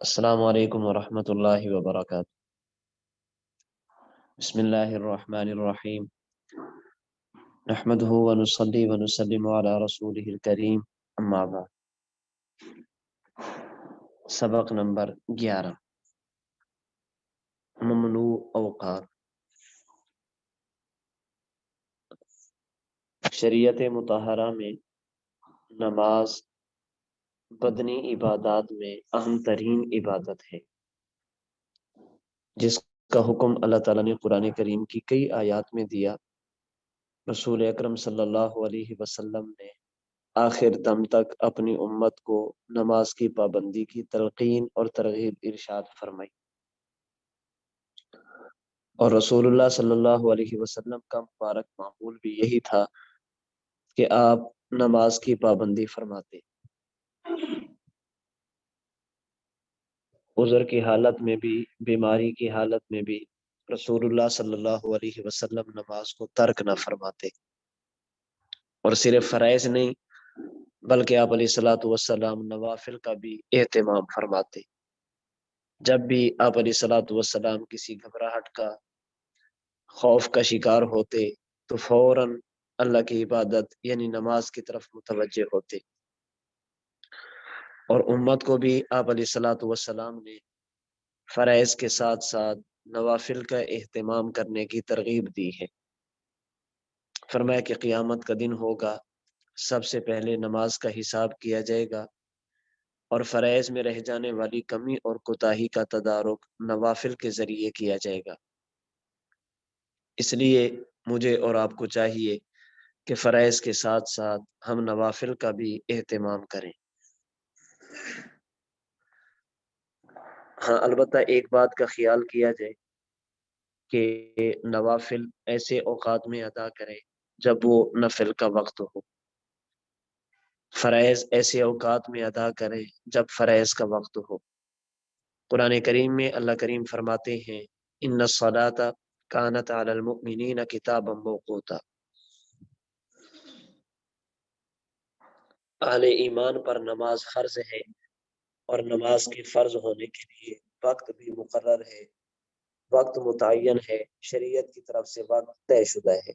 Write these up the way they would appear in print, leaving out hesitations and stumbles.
السلام علیکم ورحمۃ اللہ وبرکاتہ۔ بسم اللہ الرحمن الرحیم، نحمده ونصلی ونسلم علی رسولہ الکریم، اما بعد۔ سبق نمبر 11، ممنوع اوقات۔ شریعت مطہرہ میں نماز بدنی عبادات میں اہم ترین عبادت ہے، جس کا حکم اللہ تعالیٰ نے قرآن کریم کی کئی آیات میں دیا۔ رسول اکرم صلی اللہ علیہ وسلم نے آخر دم تک اپنی امت کو نماز کی پابندی کی تلقین اور ترغیب ارشاد فرمائی، اور رسول اللہ صلی اللہ علیہ وسلم کا مبارک معمول بھی یہی تھا کہ آپ نماز کی پابندی فرماتے، عذر کی حالت میں بھی، بیماری کی حالت میں بھی رسول اللہ صلی اللہ علیہ وسلم نماز کو ترک نہ فرماتے، اور صرف فرائض نہیں بلکہ آپ علیہ الصلوۃ والسلام نوافل کا بھی اہتمام فرماتے۔ جب بھی آپ علیہ الصلوۃ والسلام کسی گھبراہٹ کا، خوف کا شکار ہوتے تو فوراً اللہ کی عبادت یعنی نماز کی طرف متوجہ ہوتے، اور امت کو بھی آپ علیہ الصلوۃ والسلام نے فرائض کے ساتھ ساتھ نوافل کا اہتمام کرنے کی ترغیب دی ہے۔ فرمایا کہ قیامت کا دن ہوگا، سب سے پہلے نماز کا حساب کیا جائے گا، اور فرائض میں رہ جانے والی کمی اور کوتاہی کا تدارک نوافل کے ذریعے کیا جائے گا۔ اس لیے مجھے اور آپ کو چاہیے کہ فرائض کے ساتھ ساتھ ہم نوافل کا بھی اہتمام کریں۔ ہاں، البتہ ایک بات کا خیال کیا جائے کہ نوافل ایسے اوقات میں ادا کریں جب وہ نفل کا وقت ہو، فرائض ایسے اوقات میں ادا کریں جب فرائض کا وقت ہو۔ قرآن کریم میں اللہ کریم فرماتے ہیں، ان الصلاۃ کانت علی المؤمنین کتابا موقوتا، اہل ایمان پر نماز فرض ہے، اور نماز کے فرض ہونے کے لیے وقت بھی مقرر ہے، وقت متعین ہے، شریعت کی طرف سے وقت طے شدہ ہے۔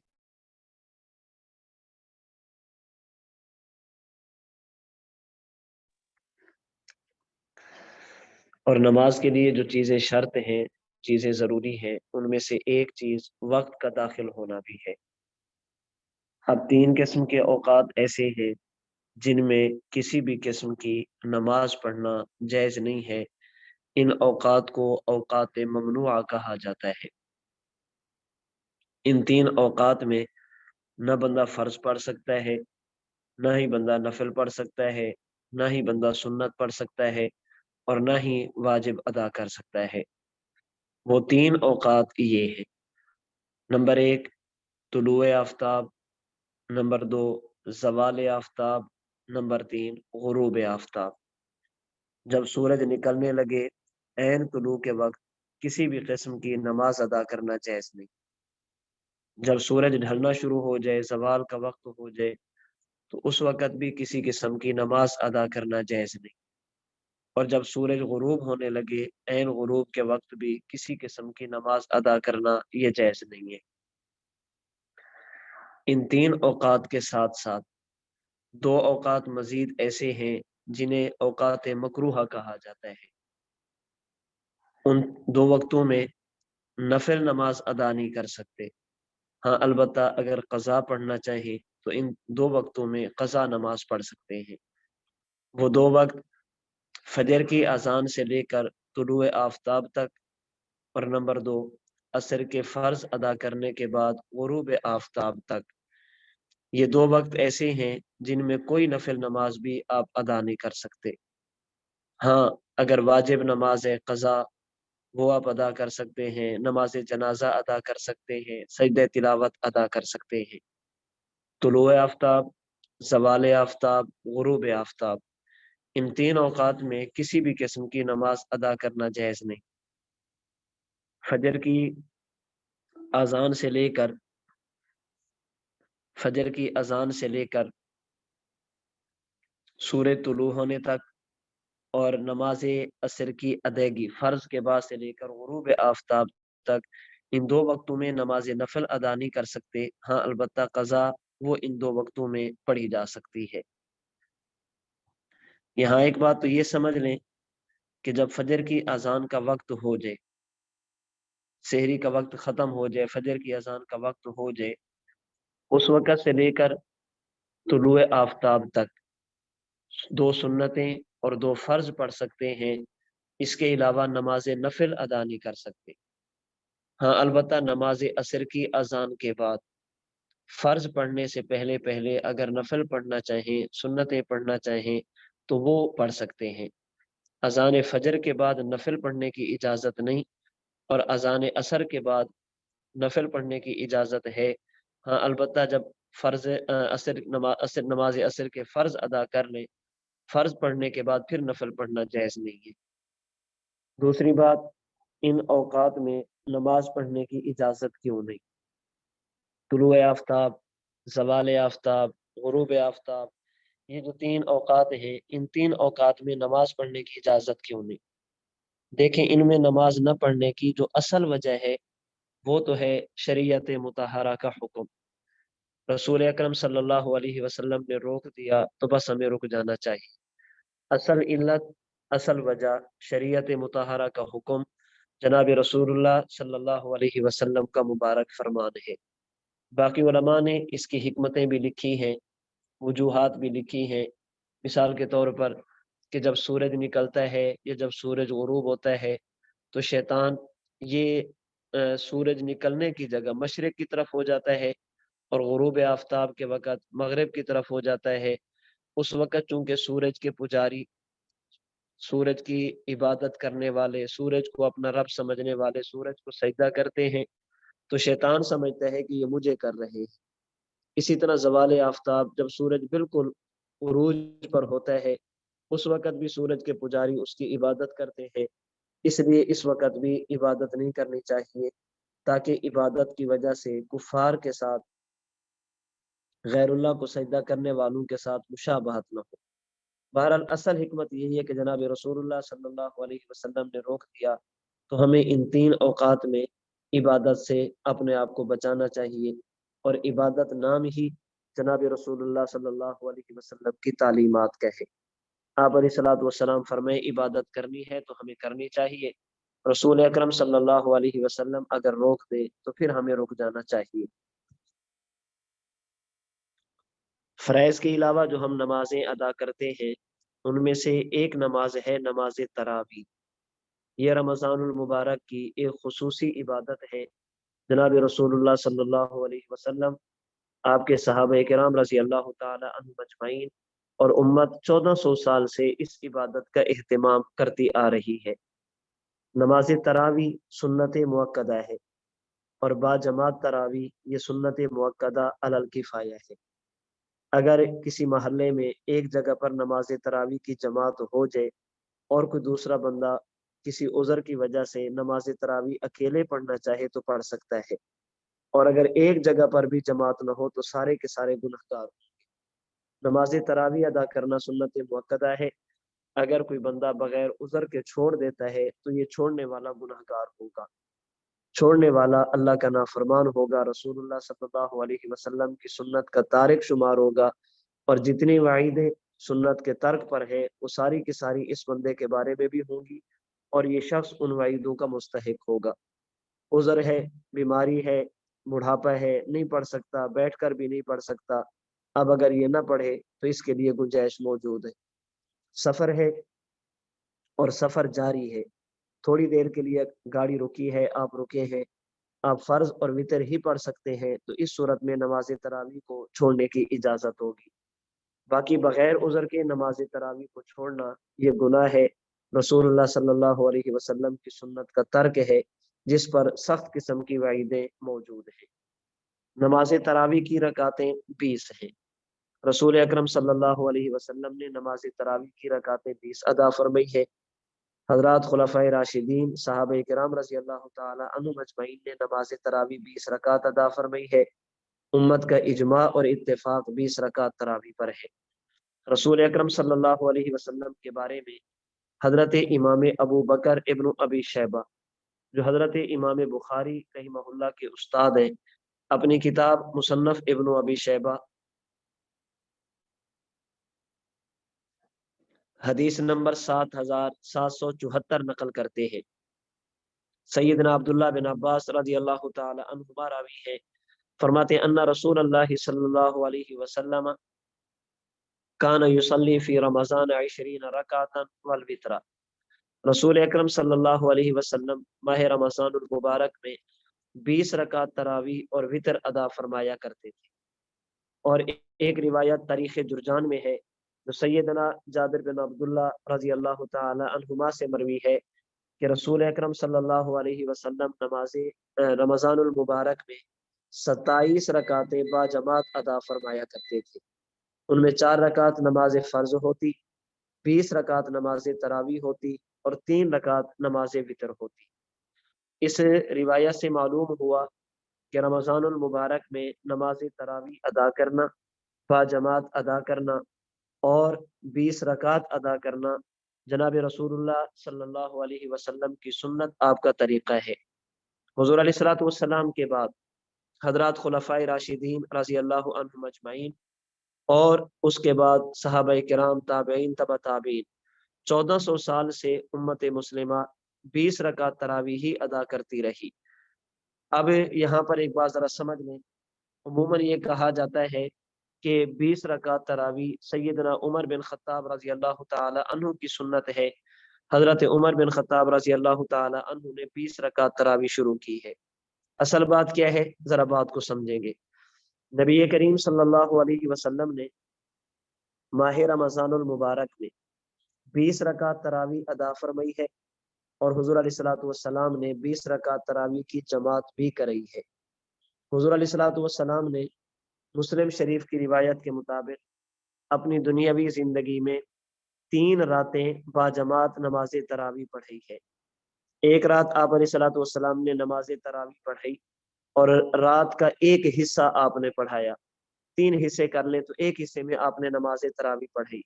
اور نماز کے لیے جو چیزیں شرط ہیں، چیزیں ضروری ہیں، ان میں سے ایک چیز وقت کا داخل ہونا بھی ہے۔ اب 3 قسم کے اوقات ایسے ہیں جن میں کسی بھی قسم کی نماز پڑھنا جائز نہیں ہے۔ ان اوقات کو اوقات ممنوعہ کہا جاتا ہے۔ ان 3 اوقات میں نہ بندہ فرض پڑھ سکتا ہے، نہ ہی بندہ نفل پڑھ سکتا ہے، نہ ہی بندہ سنت پڑھ سکتا ہے، اور نہ ہی واجب ادا کر سکتا ہے۔ وہ 3 اوقات یہ ہیں: نمبر 1 طلوع آفتاب، نمبر 2 زوال آفتاب، نمبر 3 غروب آفتاب۔ جب سورج نکلنے لگے، عین طلوع کے وقت کسی بھی قسم کی نماز ادا کرنا جائز نہیں۔ جب سورج ڈھلنا شروع ہو جائے، زوال کا وقت ہو جائے، تو اس وقت بھی کسی قسم کی نماز ادا کرنا جائز نہیں۔ اور جب سورج غروب ہونے لگے، عین غروب کے وقت بھی کسی قسم کی نماز ادا کرنا یہ جائز نہیں ہے۔ ان 3 اوقات کے ساتھ ساتھ 2 اوقات مزید ایسے ہیں جنہیں اوقات مکروہ کہا جاتا ہے۔ ان 2 وقتوں میں نفل نماز ادا نہیں کر سکتے، ہاں البتہ اگر قضا پڑھنا چاہیں تو ان 2 وقتوں میں قضا نماز پڑھ سکتے ہیں۔ وہ 2 وقت فجر کی اذان سے لے کر طلوع آفتاب تک، اور نمبر 2 عصر کے فرض ادا کرنے کے بعد غروب آفتاب تک۔ یہ 2 وقت ایسے ہیں جن میں کوئی نفل نماز بھی آپ ادا نہیں کر سکتے۔ ہاں، اگر واجب نماز قضا وہ آپ ادا کر سکتے ہیں، نماز جنازہ ادا کر سکتے ہیں، سجدہ تلاوت ادا کر سکتے ہیں۔ طلوع آفتاب، زوال آفتاب، غروب آفتاب، ان 3 اوقات میں کسی بھی قسم کی نماز ادا کرنا جائز نہیں۔ فجر کی اذان سے لے کر سورج طلوع ہونے تک اور نماز عصر کی ادائیگی فرض کے بعد سے لے کر غروب آفتاب تک ان دو وقتوں میں نماز نفل ادا نہیں کر سکتے. ہاں البتہ قضا وہ ان دو وقتوں میں پڑھی جا سکتی ہے. یہاں ایک بات تو یہ سمجھ لیں کہ جب فجر کی اذان کا وقت ہو جائے، سحری کا وقت ختم ہو جائے، فجر کی اذان کا وقت ہو جائے، اس وقت سے لے کر طلوع آفتاب تک 2 سنتیں اور 2 فرض پڑھ سکتے ہیں. اس کے علاوہ نماز نفل ادا نہیں کر سکتے. ہاں البتہ نماز عصر کی اذان کے بعد فرض پڑھنے سے پہلے پہلے اگر نفل پڑھنا چاہیں، سنتیں پڑھنا چاہیں تو وہ پڑھ سکتے ہیں. اذان فجر کے بعد نفل پڑھنے کی اجازت نہیں، اور اذان عصر کے بعد نفل پڑھنے کی اجازت ہے. ہاں البتہ جب فرض نماز عصر کے فرض ادا کر لیں، فرض پڑھنے کے بعد پھر نفل پڑھنا جائز نہیں ہے. دوسری بات، ان اوقات میں نماز پڑھنے کی اجازت کیوں نہیں؟ طلوع آفتاب، زوال آفتاب، غروب آفتاب، یہ جو 3 اوقات ہیں، ان 3 اوقات میں نماز پڑھنے کی اجازت کیوں نہیں؟ دیکھیں، ان میں نماز نہ پڑھنے کی جو اصل وجہ ہے وہ تو ہے شریعت مطہرہ کا حکم. رسول اکرم صلی اللہ علیہ وسلم نے روک دیا تو بس ہمیں رک جانا چاہیے. اصل علت، اصل وجہ شریعت مطہرہ کا حکم، جناب رسول اللہ صلی اللہ علیہ وسلم کا مبارک فرمان ہے. باقی علماء نے اس کی حکمتیں بھی لکھی ہیں، وجوہات بھی لکھی ہیں. مثال کے طور پر کہ جب سورج نکلتا ہے یا جب سورج غروب ہوتا ہے تو شیطان یہ سورج نکلنے کی جگہ مشرق کی طرف ہو جاتا ہے، اور غروب آفتاب کے وقت مغرب کی طرف ہو جاتا ہے. اس وقت چونکہ سورج کے پجاری، سورج کی عبادت کرنے والے، سورج کو اپنا رب سمجھنے والے سورج کو سجدہ کرتے ہیں، تو شیطان سمجھتا ہے کہ یہ مجھے کر رہے ہیں. اسی طرح زوال آفتاب، جب سورج بالکل عروج پر ہوتا ہے اس وقت بھی سورج کے پجاری اس کی عبادت کرتے ہیں. اس لیے اس وقت بھی عبادت نہیں کرنی چاہیے، تاکہ عبادت کی وجہ سے کفار کے ساتھ، غیر اللہ کو سجدہ کرنے والوں کے ساتھ مشابہت نہ ہو. بہرحال اصل حکمت یہی ہے کہ جناب رسول اللہ صلی اللہ علیہ وسلم نے روک دیا تو ہمیں ان 3 اوقات میں عبادت سے اپنے آپ کو بچانا چاہیے. اور عبادت نام ہی جناب رسول اللہ صلی اللہ علیہ وسلم کی تعلیمات کا ہے. آپ علیہ الصلوۃ والسلام فرمائے عبادت کرنی ہے تو ہمیں کرنی چاہیے. رسول اکرم صلی اللہ علیہ وسلم اگر روک دے تو پھر ہمیں رک جانا چاہیے. فرائض کے علاوہ جو ہم نمازیں ادا کرتے ہیں ان میں سے ایک نماز ہے نماز تراویح. یہ رمضان المبارک کی ایک خصوصی عبادت ہے. جناب رسول اللہ صلی اللہ علیہ وسلم، آپ کے صحابہ کرام رضی اللہ تعالی عنہم اجمعین اور امت 1400 سال سے اس عبادت کا اہتمام کرتی آ رہی ہے. نماز تراویح سنت مؤکدہ ہے، اور با جماعت تراویح یہ سنت مؤکدہ علی الکفایہ ہے. اگر کسی محلے میں ایک جگہ پر نماز تراویح کی جماعت ہو جائے اور کوئی دوسرا بندہ کسی عذر کی وجہ سے نماز تراویح اکیلے پڑھنا چاہے تو پڑھ سکتا ہے، اور اگر ایک جگہ پر بھی جماعت نہ ہو تو سارے کے سارے گنہگار ہوں گے. نماز تراویح ادا کرنا سنت مؤکدہ ہے. اگر کوئی بندہ بغیر عذر کے چھوڑ دیتا ہے تو یہ چھوڑنے والا گنہگار ہوگا، چھوڑنے والا اللہ کا نافرمان ہوگا، رسول اللہ صلی اللہ علیہ وسلم کی سنت کا تارک شمار ہوگا. اور جتنی وعیدیں سنت کے ترک پر ہے وہ ساری کی ساری اس بندے کے بارے میں بھی ہوں گی، اور یہ شخص ان وعیدوں کا مستحق ہوگا. عذر ہے، بیماری ہے، بڑھاپا ہے، نہیں پڑھ سکتا، بیٹھ کر بھی نہیں پڑھ سکتا، اب اگر یہ نہ پڑھے تو اس کے لیے گنجائش موجود ہے. سفر ہے اور سفر جاری ہے، تھوڑی دیر کے لیے گاڑی رکی ہے، آپ رکے ہیں، آپ فرض اور وتر ہی پڑھ سکتے ہیں، تو اس صورت میں نماز تراویح کو چھوڑنے کی اجازت ہوگی. باقی بغیر عذر کے نماز تراویح کو چھوڑنا یہ گناہ ہے، رسول اللہ صلی اللہ علیہ وسلم کی سنت کا ترک ہے، جس پر سخت قسم کی وعیدیں موجود ہیں. نماز تراویح کی رکعتیں 20 ہیں. رسول اکرم صلی اللہ علیہ وسلم نے نماز تراویح کی رکعتیں 20 ادا فرمائی ہے. حضرات خلفائے راشدین، صحابہ کرام رضی اللہ تعالی عنہم اجمعین نے نماز تراویح 20 رکعت ادا فرمائی ہے. امت کا اجماع اور اتفاق 20 رکعت تراویح پر ہے. رسول اکرم صلی اللہ علیہ وسلم کے بارے میں حضرت امام ابو بکر ابن ابی شیبہ جو حضرت امام بخاری رحمہ اللہ کے استاد ہیں، اپنی کتاب مصنف ابن ابی شیبہ حدیث نمبر 7774 نقل کرتے ہیں۔ سیدنا عبداللہ بن عباس رضی اللہ تعالی عنہما راوی ہے، فرماتے ہیں ان رسول اللہ صلی اللہ علیہ وسلم کان یصلی فی رمضان 20 رکعتا والوتر، رسول اکرم صلی اللہ علیہ وسلم ماہ رمضان المبارک میں 20 رکعت تراویح اور وتر ادا فرمایا کرتے تھے۔ اور ایک روایت تاریخ جرجان میں ہے جو سیدنا جابر بن عبداللہ رضی اللہ تعالی عنہما سے مروی ہے کہ رسول اکرم صلی اللہ علیہ وسلم نماز رمضان المبارک میں 27 رکعتیں با جماعت ادا فرمایا کرتے تھے۔ ان میں 4 رکعت نماز فرض ہوتی، 20 رکعت نماز تراویح ہوتی اور 3 رکعت نماز وتر ہوتی۔ اس روایت سے معلوم ہوا کہ رمضان المبارک میں نماز تراویح ادا کرنا، با جماعت ادا کرنا اور 20 رکعت ادا کرنا جناب رسول اللہ صلی اللہ علیہ وسلم کی سنت، آپ کا طریقہ ہے۔ حضور علیہ الصلوۃ والسلام کے بعد حضرات خلفائے راشدین رضی اللہ عنہم اجمعین اور اس کے بعد صحابہ کرام، تابعین، تبع تابعین 1400 سال سے امت مسلمہ 20 رکعت تراویح ہی ادا کرتی رہی۔ اب یہاں پر ایک بات ذرا سمجھ لیں، عموماً یہ کہا جاتا ہے کہ 20 رکعت تراویح سیدنا عمر بن خطاب رضی اللہ تعالی عنہ کی سنت ہے۔ حضرت عمر بن خطاب رضی اللہ تعالی عنہ نے 20 رکعت تراویح شروع کی ہے۔ اصل بات کیا ہے، ذرا بات کو سمجھیں گے۔ نبی کریم صلی اللہ علیہ وسلم نے ماہ رمضان المبارک میں 20 رکعت تراویح ادا فرمائی ہے، اور حضور علیہ الصلوۃ والسلام نے 20 رکعت تراویح کی جماعت بھی کرائی ہے۔ حضور علیہ الصلوۃ والسلام نے مسلم شریف کی روایت کے مطابق اپنی دنیاوی زندگی میں 3 راتیں با جماعت نماز تراویح پڑھی ہے۔ ایک رات آپ علیہ الصلوۃ والسلام نے نماز تراویح پڑھی اور رات کا ایک حصہ آپ نے پڑھایا، 3 حصے کر لیں تو ایک حصے میں آپ نے نماز تراویح پڑھی۔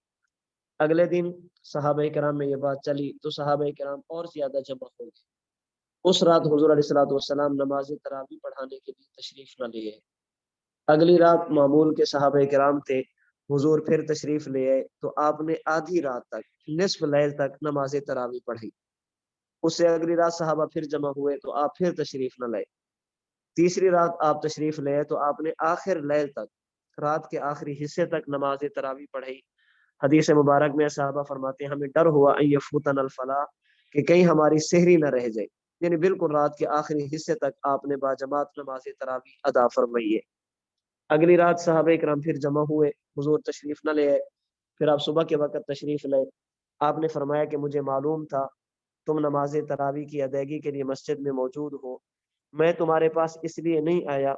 اگلے دن صحابہ کرام میں یہ بات چلی تو صحابہ کرام اور زیادہ جمع ہو گئے۔ اس رات حضور علیہ الصلوۃ والسلام نماز تراویح پڑھانے کے لیے تشریف نہ لیے۔ اگلی رات معمول کے صحابہ کرام تھے، حضور پھر تشریف لے آئے تو آپ نے آدھی رات تک، نصف لیل تک نماز تراویح پڑھی۔ اس سے اگلی رات صحابہ پھر جمع ہوئے تو آپ پھر تشریف نہ لائے۔ تیسری رات آپ تشریف لے آئے تو آپ نے آخر لیل تک، رات کے آخری حصے تک نماز تراویح پڑھی۔ حدیث مبارک میں صحابہ فرماتے ہیں ہمیں ڈر ہوا ان یفوتنا الفلاح، کہ کہیں ہماری سحری نہ رہ جائے، یعنی بالکل رات کے آخری حصے تک آپ نے باجماعت نماز تراویح ادا فرمائی ہے۔ اگلی رات صحابہ کرام پھر جمع ہوئے، حضور تشریف نہ لے آئے، پھر آپ صبح کے وقت تشریف لائے۔ آپ نے فرمایا کہ مجھے معلوم تھا تم نماز تراویح کی ادائیگی کے لیے مسجد میں موجود ہو، میں تمہارے پاس اس لیے نہیں آیا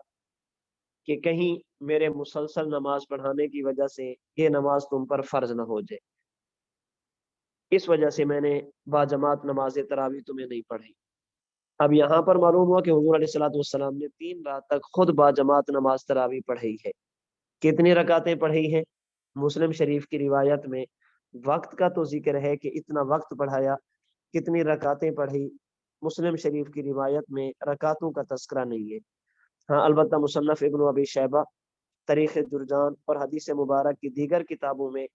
کہ کہیں میرے مسلسل نماز پڑھانے کی وجہ سے یہ نماز تم پر فرض نہ ہو جائے، اس وجہ سے میں نے باجماعت نماز تراویح تمہیں نہیں پڑھی۔ اب یہاں پر معلوم ہوا کہ حضور علیہ الصلوۃ والسلام نے 3 رات تک خود باجماعت نماز تراویح پڑھی ہے۔ کتنی رکعتیں پڑھی ہیں؟ مسلم شریف کی روایت میں وقت کا تو ذکر ہے کہ اتنا وقت پڑھایا، کتنی رکعتیں پڑھی مسلم شریف کی روایت میں رکعتوں کا تذکرہ نہیں ہے۔ ہاں البتہ مصنف ابن ابی شیبہ، تاریخ جرجان اور حدیث مبارک کی دیگر کتابوں میں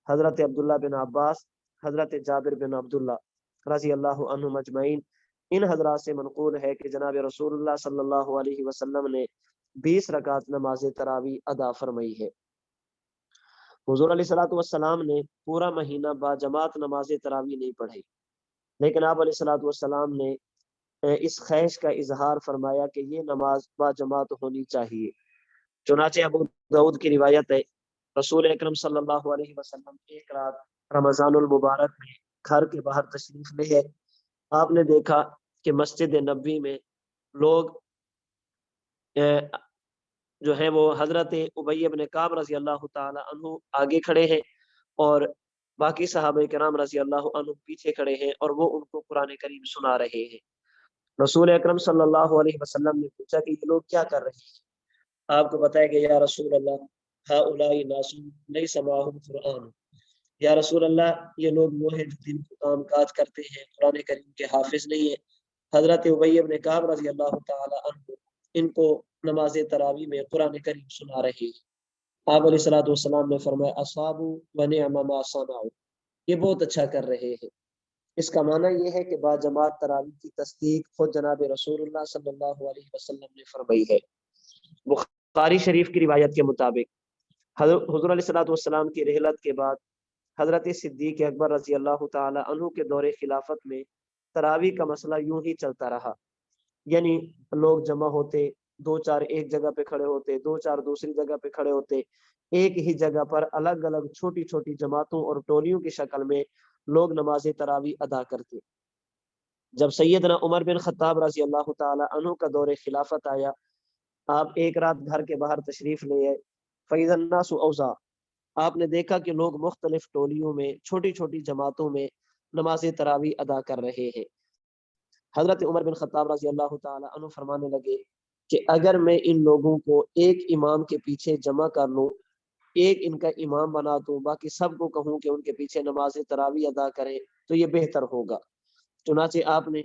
حضرت عبداللہ بن عباس، حضرت جابر بن عبداللہ رضی اللہ عنہم اجمعین، ان حضرات سے منقول ہے کہ جناب رسول اللہ صلی اللہ علیہ وسلم نے 20 رکعت نماز تراویح ادا فرمائی ہے۔ حضور علیہ الصلوۃ والسلام نے پورا مہینہ باجماعت نماز تراویح نہیں پڑھی، لیکن آپ علیہ الصلوۃ والسلام نے اس خواہش کا اظہار فرمایا کہ یہ نماز باجماعت ہونی چاہیے۔ چنانچہ ابو داؤد کی روایت ہے، رسول اکرم صلی اللہ علیہ وسلم ایک رات رمضان المبارک میں گھر کے باہر تشریف لے گئے۔ آپ نے دیکھا کہ مسجد نبوی میں لوگ جو ہیں وہ حضرت ابی بن کعب رضی اللہ تعالی عنہ آگے کھڑے ہیں اور باقی صحابہ کرام رضی اللہ عنہ پیچھے کھڑے ہیں، اور وہ ان کو قرآن کریم سنا رہے ہیں۔ رسول اکرم صلی اللہ علیہ وسلم نے پوچھا کہ یہ لوگ کیا کر رہے ہیں؟ آپ کو بتایا کہ یا رسول اللہ ہؤلاء ناس لیس معهم قرآن، یا رسول اللہ یہ لوگ وہ ہیں جو دن کو کام کاج کرتے ہیں، قرآن کریم کے حافظ نہیں ہیں۔ حضرت ابی بن کعب رضی اللہ تعالی عنہ ان کو نماز تراویح میں قرآن کریم سنا رہے ہیں۔ آپ علیہ الصلوۃ والسلام نے فرمایا اصابوا ونعم ما صنعوا، یہ بہت اچھا کر رہے ہیں۔ اس کا معنی یہ ہے کہ باجماعت تراویح کی تصدیق خود جناب رسول اللہ صلی اللہ علیہ وسلم نے فرمائی ہے۔ بخاری شریف کی روایت کے مطابق حضور علیہ الصلوۃ والسلام کی رحلت کے بعد حضرت صدیق اکبر رضی اللہ تعالی عنہ کے دور خلافت میں تراویح کا مسئلہ یوں ہی چلتا رہا، یعنی لوگ جمع ہوتے، دو چار ایک جگہ پہ کھڑے ہوتے، دو چار دوسری جگہ پہ کھڑے ہوتے، ایک ہی جگہ پر الگ الگ چھوٹی چھوٹی جماعتوں اور ٹولیوں کی شکل میں لوگ نماز تراویح ادا کرتے۔ جب سیدنا عمر بن خطاب رضی اللہ تعالی عنہ کا دور خلافت آیا، آپ ایک رات گھر کے باہر تشریف لے آئے۔ فَإِذَا النَّاسُ أَوْزَاعٌ، آپ نے دیکھا کہ لوگ مختلف ٹولیوں میں چھوٹی چھوٹی جماعتوں میں نماز تراویح ادا کر رہے ہیں۔ حضرت عمر بن خطاب رضی اللہ تعالی عنہ فرمانے لگے کہ اگر میں ان لوگوں کو ایک امام کے پیچھے جمع کر لوں، ایک ان کا امام بنا دوں، باقی سب کو کہوں کہ ان کے پیچھے نماز تراویح ادا کریں تو یہ بہتر ہوگا۔ چنانچہ آپ نے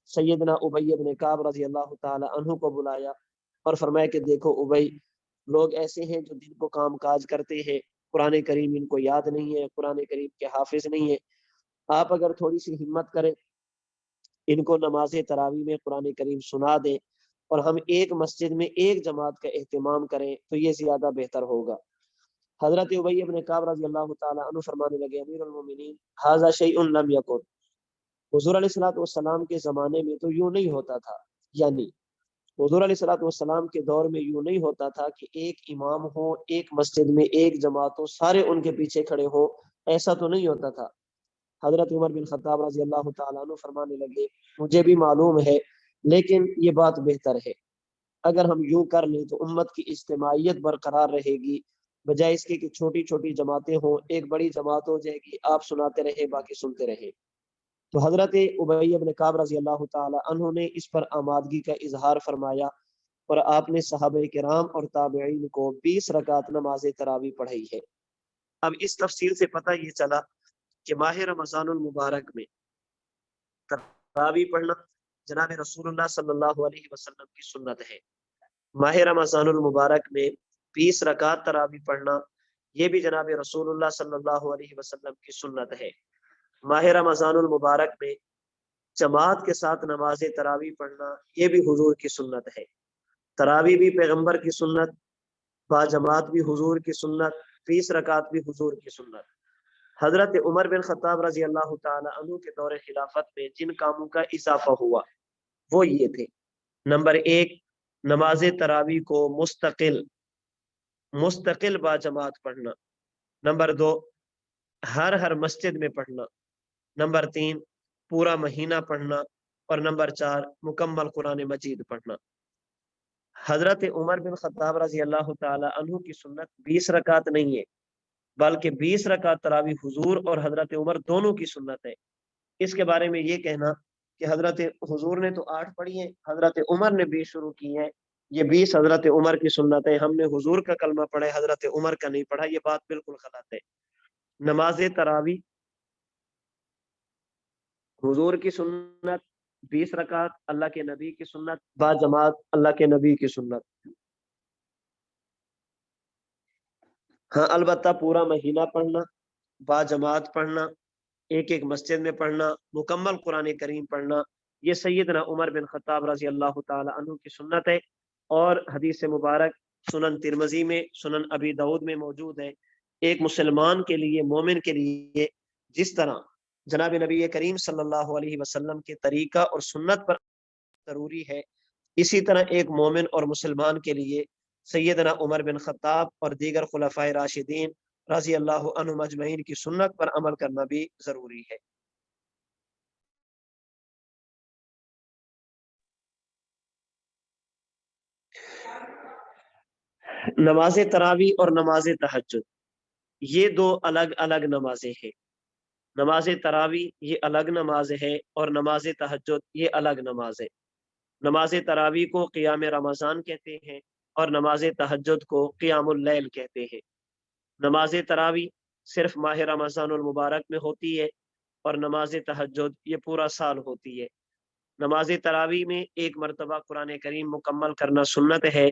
سیدنا ابی بن کعب رضی اللہ تعالی عنہ کو بلایا اور فرمایا کہ دیکھو ابی، لوگ ایسے ہیں جو دن کو کام کاج کرتے ہیں، قرآن کریم ان کو یاد نہیں ہے، قرآن کریم کے حافظ نہیں ہے، آپ اگر تھوڑی سی ہمت کریں، ان کو نماز تراویح میں قرآن کریم سنا دیں اور ہم ایک مسجد میں ایک جماعت کا اہتمام کریں تو یہ زیادہ بہتر ہوگا۔ حضرت ابی بن کعب رضی اللہ تعالی عنہ فرمانے لگے امیر المومنین ھذا شیء لم یکن، حضور علیہ الصلوۃ والسلام کے زمانے میں تو یوں نہیں ہوتا تھا، یعنی حضور علیہ الصلوۃ والسلام کے دور میں یوں نہیں ہوتا تھا کہ ایک امام ہو، ایک مسجد میں ایک جماعت ہو، سارے ان کے پیچھے کھڑے ہو، ایسا تو نہیں ہوتا تھا۔ حضرت عمر بن خطاب رضی اللہ تعالیٰ عنہ فرمانے لگے مجھے بھی معلوم ہے، لیکن یہ بات بہتر ہے، اگر ہم یوں کر لیں تو امت کی اجتماعیت برقرار رہے گی، بجائے اس کے کہ چھوٹی چھوٹی جماعتیں ہوں، ایک بڑی جماعت ہو جائے گی، آپ سناتے رہے باقی سنتے رہے۔ تو حضرت ابی بن کعب رضی اللہ تعالی عنہ نے اس پر آمادگی کا اظہار فرمایا اور آپ نے صحابہ کرام اور تابعین کو 20 رکعت نماز تراویح پڑھائی ہے۔ اب اس تفصیل سے پتہ یہ چلا کہ ماہ رمضان المبارک میں تراویح پڑھنا جناب رسول اللہ صلی اللہ علیہ وسلم کی سنت ہے۔ ماہ رمضان المبارک میں 20 رکعت تراویح پڑھنا یہ بھی جناب رسول اللہ صلی اللہ علیہ وسلم کی سنت ہے۔ ماہ رمضان المبارک میں جماعت کے ساتھ نماز تراویح پڑھنا یہ بھی حضور کی سنت ہے۔ تراویح بھی پیغمبر کی سنت، با جماعت بھی حضور کی سنت، 20 رکعت بھی حضور کی سنت۔ حضرت عمر بن خطاب رضی اللہ تعالی عنہ کے دور خلافت میں جن کاموں کا اضافہ ہوا وہ یہ تھے، نمبر 1 نماز تراویح کو مستقل با جماعت پڑھنا، نمبر 2 ہر مسجد میں پڑھنا، نمبر 3 پورا مہینہ پڑھنا، اور نمبر 4 مکمل قرآن مجید پڑھنا۔ حضرت عمر بن خطاب رضی اللہ تعالی عنہ کی سنت 20 رکعت نہیں ہے، بلکہ 20 رکعت تراویح حضور اور حضرت عمر دونوں کی سنت ہے۔ اس کے بارے میں یہ کہنا کہ حضرت حضور نے تو 8 پڑھی ہیں، حضرت عمر نے 20 شروع کی ہیں، یہ 20 حضرت عمر کی سنت ہے، ہم نے حضور کا کلمہ پڑھا ہے، حضرت عمر کا نہیں پڑھا، یہ بات بالکل غلط ہے۔ نماز تراویح حضور کی سنت 20 رکعت، اللہ کے نبی کی سنت با جماعت، اللہ کے نبی کی سنت۔ ہاں البتہ پورا مہینہ پڑھنا، با جماعت پڑھنا، ایک ایک مسجد میں پڑھنا، مکمل قرآن کریم پڑھنا، یہ سیدنا عمر بن خطاب رضی اللہ تعالی عنہ کی سنت ہے، اور حدیث مبارک سنن ترمذی میں، سنن ابی داؤد میں موجود ہے۔ ایک مسلمان کے لیے، مومن کے لیے جس طرح جناب نبی کریم صلی اللہ علیہ وسلم کے طریقہ اور سنت پر ضروری ہے، اسی طرح ایک مومن اور مسلمان کے لیے سیدنا عمر بن خطاب اور دیگر خلفائے راشدین رضی اللہ عنہم اجمعین کی سنت پر عمل کرنا بھی ضروری ہے۔ نماز تراویح اور نماز تہجد یہ دو الگ الگ نمازیں ہیں۔ نماز تراویح یہ الگ نماز ہے اور نماز تہجد یہ الگ نماز ہے۔ نماز تراویح کو قیام رمضان کہتے ہیں اور نماز تہجد کو قیام اللیل کہتے ہیں۔ نماز تراویح صرف ماہ رمضان المبارک میں ہوتی ہے، اور نماز تہجد یہ پورا سال ہوتی ہے۔ نماز تراویح میں ایک مرتبہ قرآن کریم مکمل کرنا سنت ہے،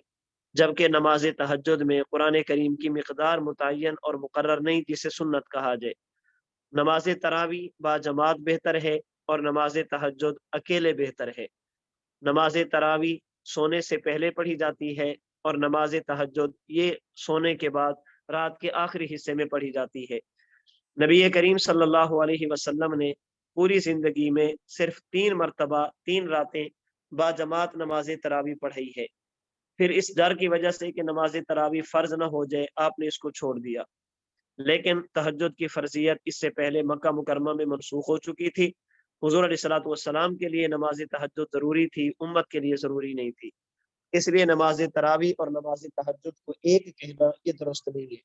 جبکہ نماز تہجد میں قرآن کریم کی مقدار متعین اور مقرر نہیں جسے سنت کہا جائے۔ نماز تراویح با جماعت بہتر ہے، اور نماز تہجد اکیلے بہتر ہے۔ نماز تراویح سونے سے پہلے پڑھی جاتی ہے، اور نماز تہجد یہ سونے کے بعد رات کے آخری حصے میں پڑھی جاتی ہے۔ نبی کریم صلی اللہ علیہ وسلم نے پوری زندگی میں صرف 3 مرتبہ 3 راتیں با جماعت نماز تراویح پڑھی ہے۔ پھر اس ڈر کی وجہ سے کہ نماز تراویح فرض نہ ہو جائے آپ نے اس کو چھوڑ دیا، لیکن تہجد کی فرضیت اس سے پہلے مکہ مکرمہ میں منسوخ ہو چکی تھی۔ حضور علیہ الصلوۃ والسلام کے لیے نماز تہجد ضروری تھی، امت کے لیے ضروری نہیں تھی، اس لیے نماز تراویح اور نماز تہجد کو ایک کہنا یہ درست نہیں ہے۔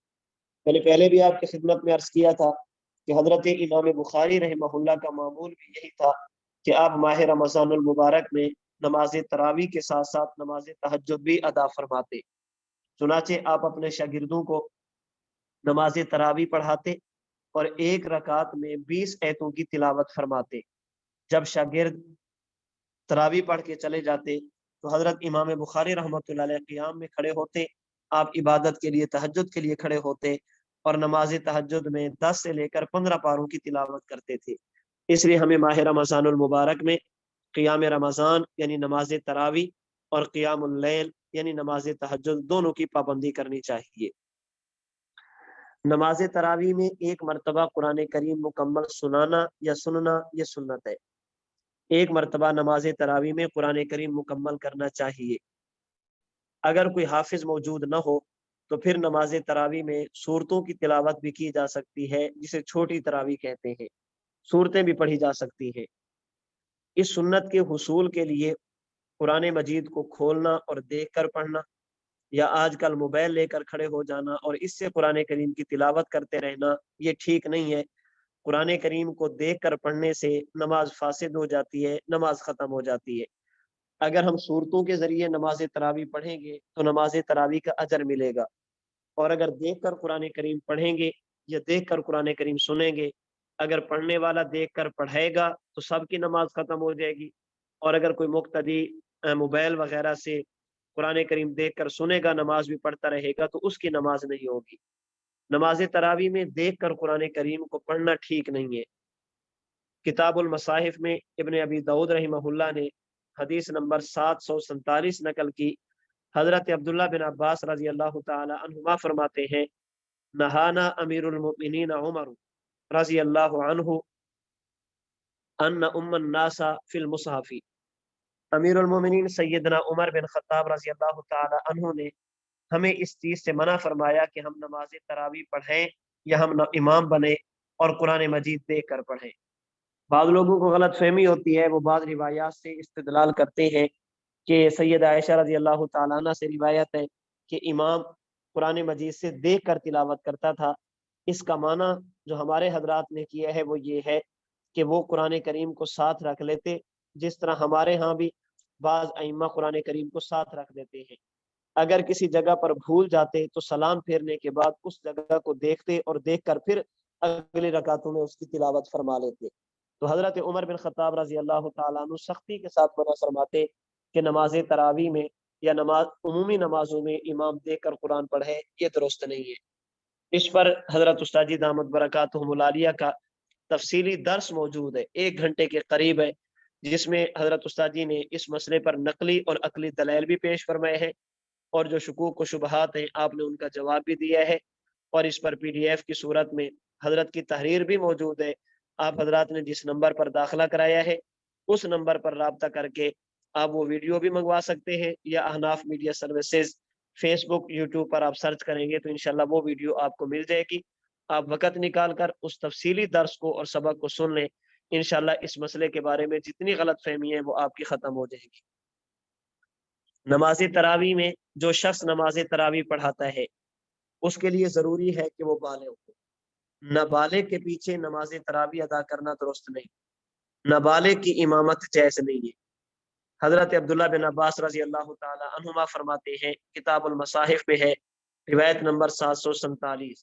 میں نے پہلے بھی آپ کی خدمت میں عرض کیا تھا کہ حضرت امام بخاری رحمہ اللہ کا معمول بھی یہی تھا کہ آپ ماہ رمضان المبارک میں نماز تراویح کے ساتھ ساتھ نماز تہجد بھی ادا فرماتے۔ چنانچہ آپ اپنے شاگردوں کو نماز تراویح پڑھاتے اور ایک رکعت میں 20 آیتوں کی تلاوت فرماتے۔ جب شاگرد تراویح پڑھ کے چلے جاتے تو حضرت امام بخاری رحمۃ اللہ علیہ قیام میں کھڑے ہوتے، آپ عبادت کے لیے تہجد کے لیے کھڑے ہوتے، اور نماز تہجد میں 10 سے لے کر 15 پاروں کی تلاوت کرتے تھے۔ اس لیے ہمیں ماہ رمضان المبارک میں قیام رمضان یعنی نماز تراویح اور قیام اللیل یعنی نماز تہجد دونوں کی پابندی کرنی چاہیے۔ نماز تراویح میں ایک مرتبہ قرآن کریم مکمل سنانا یا سننا یہ سنت ہے۔ ایک مرتبہ نماز تراویح میں قرآن کریم مکمل کرنا چاہیے۔ اگر کوئی حافظ موجود نہ ہو تو پھر نماز تراویح میں سورتوں کی تلاوت بھی کی جا سکتی ہے، جسے چھوٹی تراویح کہتے ہیں، سورتیں بھی پڑھی جا سکتی ہیں۔ اس سنت کے حصول کے لیے قرآن مجید کو کھولنا اور دیکھ کر پڑھنا، یا آج کل موبائل لے کر کھڑے ہو جانا اور اس سے قرآن کریم کی تلاوت کرتے رہنا، یہ ٹھیک نہیں ہے۔ قرآن کریم کو دیکھ کر پڑھنے سے نماز فاسد ہو جاتی ہے، نماز ختم ہو جاتی ہے۔ اگر ہم صورتوں کے ذریعے نماز تراویح پڑھیں گے تو نماز تراویح کا اجر ملے گا، اور اگر دیکھ کر قرآن کریم پڑھیں گے یا دیکھ کر قرآن کریم سنیں گے، اگر پڑھنے والا دیکھ کر پڑھائے گا تو سب کی نماز ختم ہو جائے گی، اور اگر کوئی مقتدی موبائل وغیرہ سے قرآن کریم دیکھ کر سنے گا، نماز بھی پڑھتا رہے گا، تو اس کی نماز نہیں ہوگی۔ نماز تراویح میں دیکھ کر قرآن کریم کو پڑھنا ٹھیک نہیں ہے۔ کتاب المصاحف میں ابن ابی داؤد رحمہ اللہ نے حدیث نمبر 747 نقل کی۔ حضرت عبداللہ بن عباس رضی اللہ تعالی عنہما فرماتے ہیں، نہانا امیر المؤمنین عمر رضی اللہ عنہ ان الناس فی المصحف۔ امیر المومنین سیدنا عمر بن خطاب رضی اللہ تعالی عنہ نے ہمیں اس چیز سے منع فرمایا کہ ہم نماز تراویح پڑھیں یا ہم امام بنے اور قرآن مجید دیکھ کر پڑھیں۔ بعض لوگوں کو غلط فہمی ہوتی ہے، وہ بعض روایات سے استدلال کرتے ہیں کہ سیدہ عائشہ رضی اللہ تعالیٰ عنہ سے روایت ہے کہ امام قرآن مجید سے دیکھ کر تلاوت کرتا تھا۔ اس کا معنی جو ہمارے حضرات نے کیا ہے وہ یہ ہے کہ وہ قرآن کریم کو ساتھ رکھ لیتے، جس طرح ہمارے ہاں بھی بعض ائمہ قرآن کریم کو ساتھ رکھ دیتے ہیں۔ اگر کسی جگہ پر بھول جاتے تو سلام پھیرنے کے بعد اس جگہ کو دیکھتے اور دیکھ کر پھر اگلی رکعتوں میں اس کی تلاوت فرما لیتے۔ تو حضرت عمر بن خطاب رضی اللہ تعالیٰ عنہ سختی کے ساتھ منع فرماتے کہ نماز تراویح میں یا عمومی نمازوں میں امام دیکھ کر قرآن پڑھے، یہ درست نہیں ہے۔ اس پر حضرت استاد جی دامت برکاتہم العالیہ کا تفصیلی درس موجود ہے، 1 گھنٹے کے قریب ہے، جس میں حضرت استاد جی نے اس مسئلے پر نقلی اور عقلی دلائل بھی پیش فرمائے ہیں، اور جو شکوک و شبہات ہیں آپ نے ان کا جواب بھی دیا ہے، اور اس پر PDF کی صورت میں حضرت کی تحریر بھی موجود ہے۔ آپ حضرات نے جس نمبر پر داخلہ کرایا ہے اس نمبر پر رابطہ کر کے آپ وہ ویڈیو بھی منگوا سکتے ہیں، یا احناف میڈیا سروسز فیس بک یوٹیوب پر آپ سرچ کریں گے تو انشاءاللہ وہ ویڈیو آپ کو مل جائے گی۔ آپ وقت نکال کر اس تفصیلی درس کو اور سبق کو سن لیں، انشاءاللہ اس مسئلے کے بارے میں جتنی غلط فہمی ہے وہ آپ کی ختم ہو جائے گی۔ نماز تراویح میں جو شخص نماز تراویح پڑھاتا ہے اس کے لیے ضروری ہے کہ وہ بالغ ہو۔ نابالغ کے پیچھے نماز تراویح ادا کرنا درست نہیں، نابالغ کی امامت جائز نہیں ہے۔ حضرت عبداللہ بن عباس رضی اللہ تعالی عنہما فرماتے ہیں، کتاب المصاحف میں ہے، روایت نمبر 747،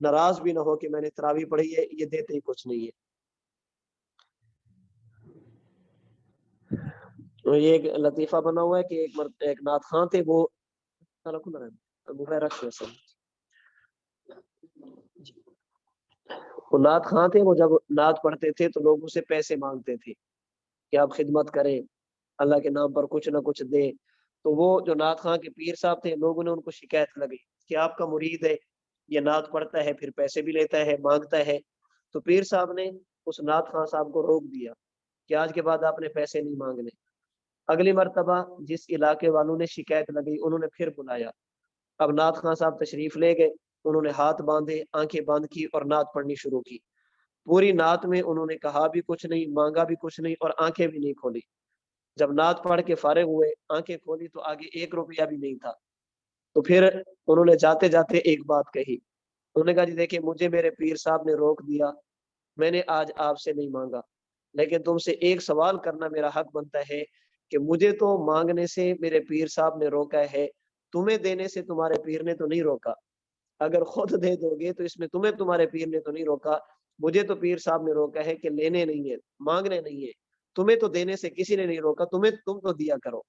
ناراض بھی نہ ہو کہ میں نے تراویح پڑھی ہے، یہ دیتے ہی کچھ نہیں ہے۔ تو یہ ایک لطیفہ بنا ہوا ہے کہ ایک نعت خاں تھے، وہ نعت خاں تھے، وہ جب نعت پڑھتے تھے تو لوگوں سے پیسے مانگتے تھے کہ آپ خدمت کریں، اللہ کے نام پر کچھ نہ کچھ دیں۔ تو وہ جو نعت خاں کے پیر صاحب تھے، لوگوں نے ان کو شکایت لگی کہ آپ کا مرید ہے، یہ نعت پڑھتا ہے، پھر پیسے بھی لیتا ہے، مانگتا ہے۔ تو پیر صاحب نے اس نعت خاں صاحب کو روک دیا کہ آج کے بعد آپ نے پیسے نہیں مانگنے۔ اگلی مرتبہ جس علاقے والوں نے شکایت لگی، انہوں نے پھر بلایا۔ اب نعت خاں صاحب تشریف لے گئے، انہوں نے ہاتھ باندھے، آنکھیں بند کی اور نعت پڑھنی شروع کی۔ پوری نعت میں انہوں نے کہا بھی کچھ نہیں، مانگا بھی کچھ نہیں، اور آنکھیں بھی نہیں کھولی۔ جب نعت پڑھ کے فارغ ہوئے، آنکھیں کھولی تو آگے 1 روپیہ بھی نہیں تھا۔ تو پھر انہوں نے جاتے جاتے ایک بات کہی، انہوں نے کہا جی دیکھیں، مجھے میرے پیر صاحب نے روک دیا، میں نے آج آپ سے نہیں مانگا، لیکن تم سے ایک سوال کرنا میرا حق بنتا ہے کہ مجھے تو مانگنے سے میرے پیر صاحب نے روکا ہے، تمہیں دینے سے تمہارے پیر نے تو نہیں روکا۔ اگر خود دے دو گے تو اس میں تمہیں تمہارے پیر نے تو نہیں روکا، مجھے تو پیر صاحب نے روکا ہے کہ لینے نہیں ہے، مانگنے نہیں ہے۔ تمہیں تو دینے سے کسی نے نہیں روکا، تم تو دیا کرو۔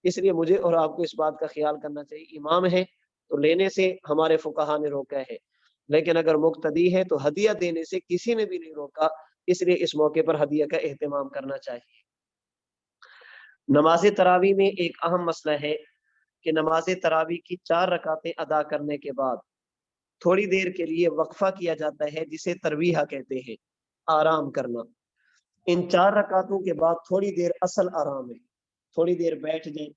اس لیے مجھے اور آپ کو اس بات کا خیال کرنا چاہیے، امام ہے تو لینے سے ہمارے فقہا نے روکا ہے، لیکن اگر مقتدی ہے تو ہدیہ دینے سے کسی نے بھی نہیں روکا، اس لیے اس موقع پر ہدیہ کا اہتمام کرنا چاہیے۔ نماز تراویح میں ایک اہم مسئلہ ہے کہ نماز تراویح کی 4 رکعتیں ادا کرنے کے بعد تھوڑی دیر کے لیے وقفہ کیا جاتا ہے، جسے ترویحہ کہتے ہیں، آرام کرنا۔ ان 4 رکعتوں کے بعد تھوڑی دیر اصل آرام ہے، تھوڑی دیر بیٹھ جائیں۔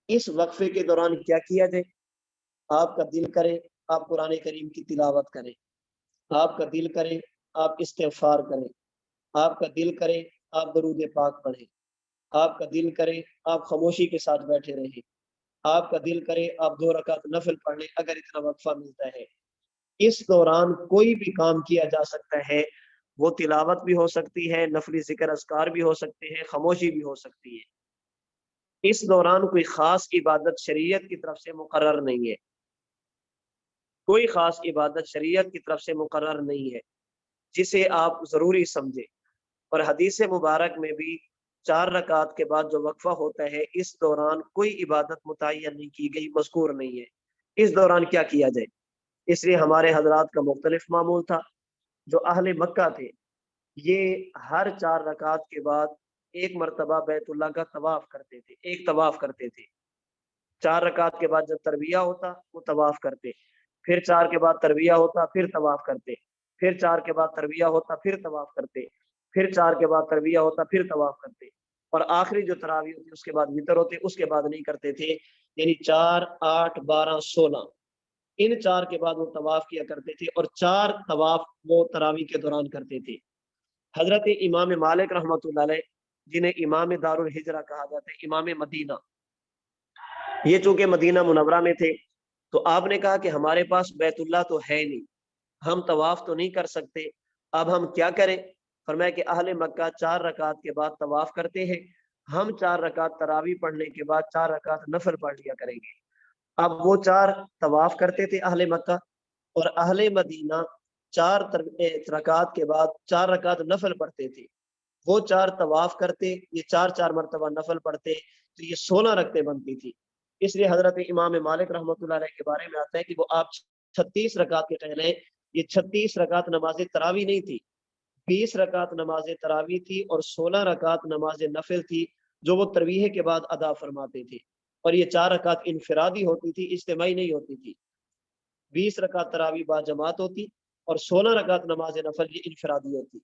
اس وقفے کے دوران کیا کیا جائے؟ آپ کا دل کرے آپ قرآن کریم کی تلاوت کریں، آپ کا دل کرے آپ استغفار کریں، آپ کا دل کرے آپ درود پاک پڑھیں، آپ کا دل کرے آپ خاموشی کے ساتھ بیٹھے رہیں، آپ کا دل کرے آپ 2 رکعت نفل پڑھ لیں اگر اتنا وقفہ ملتا ہے۔ اس دوران کوئی بھی کام کیا جا سکتا ہے، وہ تلاوت بھی ہو سکتی ہے، نفلی ذکر اذکار بھی ہو سکتے ہیں، خاموشی بھی ہو سکتی ہے۔ اس دوران کوئی خاص عبادت شریعت کی طرف سے مقرر نہیں ہے، کوئی خاص عبادت شریعت کی طرف سے مقرر نہیں ہے جسے آپ ضروری سمجھیں۔ اور حدیث مبارک میں بھی 4 رکعت کے بعد جو وقفہ ہوتا ہے، اس دوران کوئی عبادت متعین نہیں کی گئی، مذکور نہیں ہے اس دوران کیا کیا جائے۔ اس لیے ہمارے حضرات کا مختلف معمول تھا۔ جو اہل مکہ تھے، یہ ہر 4 رکعت کے بعد ایک مرتبہ بیت اللہ کا طواف کرتے تھے، ایک طواف کرتے تھے۔ 4 رکعت کے بعد جب ترویہ ہوتا وہ طواف کرتے، پھر 4 کے بعد ترویہ ہوتا پھر طواف کرتے، پھر 4 کے بعد ترویہ ہوتا پھر طواف کرتے، پھر 4 کے بعد ترویہ ہوتا پھر طواف کرتے، اور آخری جو تراویح ہوتی اس کے بعد وتر ہوتے، اس کے بعد نہیں کرتے تھے۔ یعنی 4 8 12 16 ان 4 کے بعد وہ طواف کیا کرتے تھے، اور 4 طواف وہ تراویح کے دوران کرتے تھے۔ حضرت امام مالک رحمۃ اللہ علیہ، جنہیں امام دار الہجرہ کہا جاتا ہے، امام مدینہ، یہ چونکہ مدینہ منورہ میں تھے، تو آپ نے کہا کہ ہمارے پاس بیت اللہ تو ہے نہیں، ہم طواف تو نہیں کر سکتے، اب ہم کیا کریں؟ فرمایا کہ اہل مکہ 4 رکعت کے بعد طواف کرتے ہیں، ہم 4 رکعت تراویح پڑھنے کے بعد 4 رکعت نفل پڑھ لیا کریں گے۔ اب وہ 4 طواف کرتے تھے اہل مکہ، اور اہل مدینہ 4 رکعت کے بعد 4 رکعت نفل پڑھتے تھے۔ وہ 4 طواف کرتے، یہ 4 مرتبہ نفل پڑھتے، تو یہ 16 رکعتیں بنتی تھی۔ اس لیے حضرت امام مالک رحمۃ اللہ علیہ کے بارے میں آتا ہے کہ وہ آپ 36 رکعت کے ٹہلے، یہ 36 رکعت نماز تراویح نہیں تھی، 20 رکعت نماز تراویح تھی، اور 16 رکعت نماز نفل تھی جو وہ ترویح کے بعد ادا فرماتے تھے۔ اور یہ 4 رکعت انفرادی ہوتی تھی، اجتماعی نہیں ہوتی تھی۔ 20 رکعت تراویح با جماعت ہوتی، اور 16 رکعت نماز نفل یہ انفرادی ہوتی۔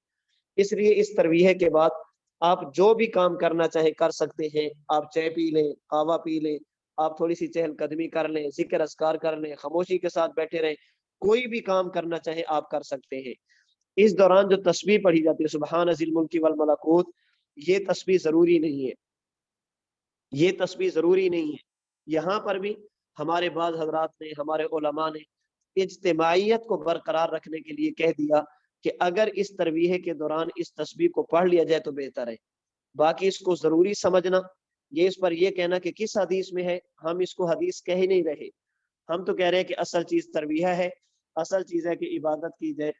اس لیے اس ترویح کے بعد آپ جو بھی کام کرنا چاہے کر سکتے ہیں۔ آپ چائے پی لیں، قہوہ پی لیں، آپ تھوڑی سی چہل قدمی کر لیں، ذکر اذکار کر لیں، خاموشی کے ساتھ بیٹھے رہیں، کوئی بھی کام کرنا چاہے آپ کر سکتے ہیں۔ اس دوران جو تسبیح پڑھی جاتی ہے، سبحان ذی الملک والملکوت، یہ تسبیح ضروری نہیں ہے، یہ تسبیح ضروری نہیں ہے۔ یہاں پر بھی ہمارے بعض حضرات نے، ہمارے علماء نے اجتماعیت کو برقرار رکھنے کے لیے کہہ دیا کہ اگر اس ترویح کے دوران اس تسبیح کو پڑھ لیا جائے تو بہتر ہے۔ باقی اس کو ضروری سمجھنا، یہ اس پر یہ کہنا کہ کس حدیث میں ہے، ہم اس کو حدیث کہہ ہی نہیں رہے، ہم تو کہہ رہے ہیں کہ اصل چیز ترویح ہے، اصل چیز ہے کہ عبادت کی جائے،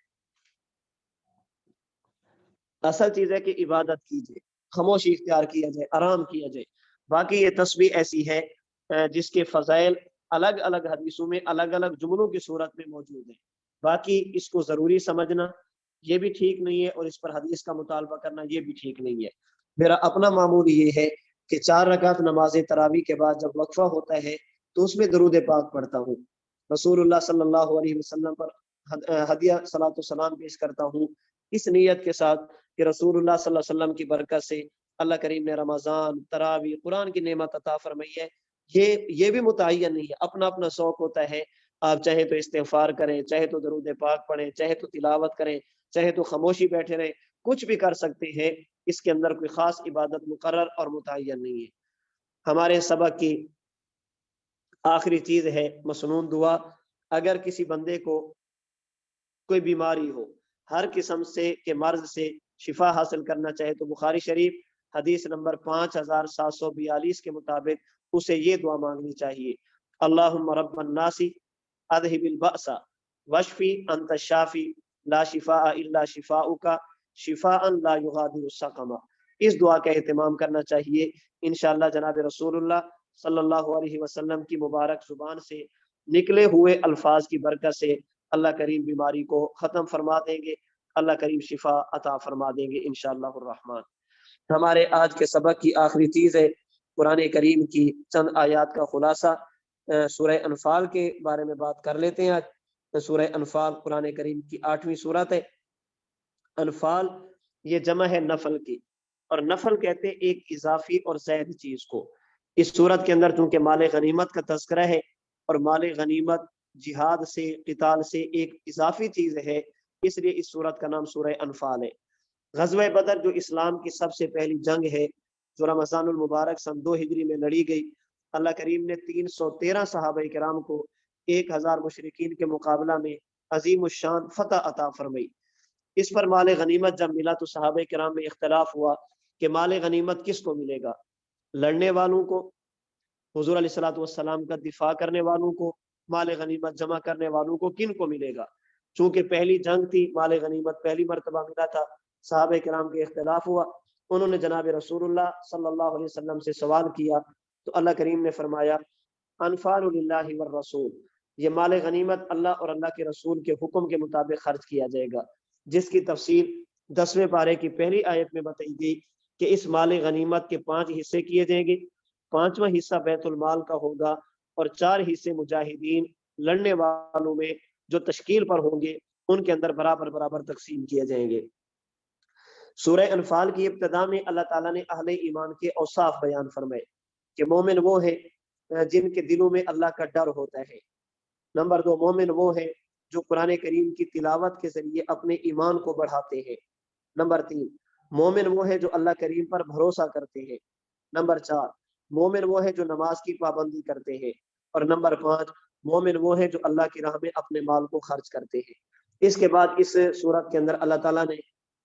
اصل چیز ہے کہ عبادت کی جائے، خاموشی اختیار کیا جائے، آرام کیا جائے۔ باقی یہ تسبیح ایسی ہے جس کے فضائل الگ الگ حدیثوں میں الگ الگ جملوں کی صورت میں موجود ہیں۔ باقی اس کو ضروری سمجھنا یہ بھی ٹھیک نہیں ہے، اور اس پر حدیث کا مطالبہ کرنا یہ بھی ٹھیک نہیں ہے۔ میرا اپنا معمول یہ ہے کہ 4 رکعت نماز تراویح کے بعد جب وقفہ ہوتا ہے تو اس میں درود پاک پڑھتا ہوں، رسول اللہ صلی اللہ علیہ وسلم پر ہدیہ صلاۃ والسلام پیش کرتا ہوں، اس نیت کے ساتھ کہ رسول اللہ صلی اللہ علیہ وسلم کی برکت سے اللہ کریم نے رمضان، تراویح، قرآن کی نعمت عطا فرمائی ہے۔ یہ بھی متعین نہیں ہے، اپنا اپنا شوق ہوتا ہے۔ آپ چاہے تو استغفار کریں، چاہے تو درود پاک پڑھیں، چاہے تو تلاوت کریں، چاہے تو خاموشی بیٹھے رہیں، کچھ بھی کر سکتے ہیں۔ اس کے اندر کوئی خاص عبادت مقرر اور متعین نہیں ہے۔ ہمارے سبق کی آخری چیز ہے مسنون دعا۔ اگر کسی بندے کو کوئی بیماری ہو، ہر قسم سے کے مرض سے شفا حاصل کرنا چاہے، تو بخاری شریف حدیث نمبر 5742 کے مطابق اسے یہ دعا مانگنی چاہیے: اللہم رب الناس اذہب البأس واشفی انت الشافی لا شفاء الا شفاؤک شفاء لا یغادر سقما۔ اس دعا کا اہتمام کرنا چاہیے۔ انشاءاللہ جناب رسول اللہ صلی اللہ علیہ وسلم کی مبارک زبان سے نکلے ہوئے الفاظ کی برکت سے اللہ کریم بیماری کو ختم فرما دیں گے، اللہ کریم شفا عطا فرما دیں گے انشاءاللہ الرحمن۔ ہمارے آج کے سبق کی آخری چیز ہے قرآن کریم کی چند آیات کا خلاصہ۔ سورہ انفال کے بارے میں بات کر لیتے ہیں آج۔ سورہ انفال قرآن کریم کی 8ویں سورت ہے۔ انفال یہ جمع ہے نفل کی، اور نفل کہتے ہیں ایک اضافی اور زائد چیز کو۔ اس سورت کے اندر چونکہ مال غنیمت کا تذکرہ ہے، اور مال غنیمت جہاد سے، قتال سے ایک اضافی چیز ہے، اس لیے اس سورت کا نام سورہ انفال ہے۔ غزوہ بدر جو اسلام کی سب سے پہلی جنگ ہے، جو رمضان المبارک سن 2 ہجری میں لڑی گئی، اللہ کریم نے 313 صحابہ کرام کو 1000 مشرکین کے مقابلہ میں عظیم الشان فتح عطا فرمائی۔ اس پر مال غنیمت جب ملا تو صحابہ کرام میں اختلاف ہوا کہ مال غنیمت کس کو ملے گا، لڑنے والوں کو، حضور علیہ الصلوۃ والسلام کا دفاع کرنے والوں کو، مال غنیمت جمع کرنے والوں کو، کن کو ملے گا؟ چونکہ پہلی جنگ تھی، مال غنیمت پہلی مرتبہ ملا تھا، صحابہ کرام کے اختلاف ہوا۔ انہوں نے جناب رسول اللہ صلی اللہ علیہ وسلم سے سوال کیا تو اللہ کریم نے فرمایا: انفال للہ والرسول، یہ مال غنیمت اللہ اور اللہ کے رسول کے حکم کے مطابق خرچ کیا جائے گا، جس کی تفصیل 10ویں پارے کی پہلی آیت میں بتائی گئی کہ اس مال غنیمت کے 5 حصے کیے جائیں گے۔ 5واں حصہ بیت المال کا ہوگا، اور 4 حصے مجاہدین لڑنے والوں میں جو تشکیل پر ہوں گے ان کے اندر برابر برابر تقسیم کیے جائیں گے۔ سورہ انفال کی ابتدا میں اللہ تعالیٰ نے اہل ایمان کے اوصاف بیان فرمائے کہ مومن وہ ہے جن کے دلوں میں اللہ کا ڈر ہوتا ہے۔ نمبر 2، مومن وہ ہے جو قرآن کریم کی تلاوت کے ذریعے اپنے ایمان کو بڑھاتے ہیں۔ نمبر 3، مومن وہ ہے جو اللہ کریم پر بھروسہ کرتے ہیں۔ نمبر 4، مومن وہ ہے جو نماز کی پابندی کرتے ہیں۔ اور نمبر 5، مومن وہ ہے جو اللہ کی راہ میں اپنے مال کو خرچ کرتے ہیں۔ اس کے بعد اس سورت کے اندر اللہ تعالیٰ نے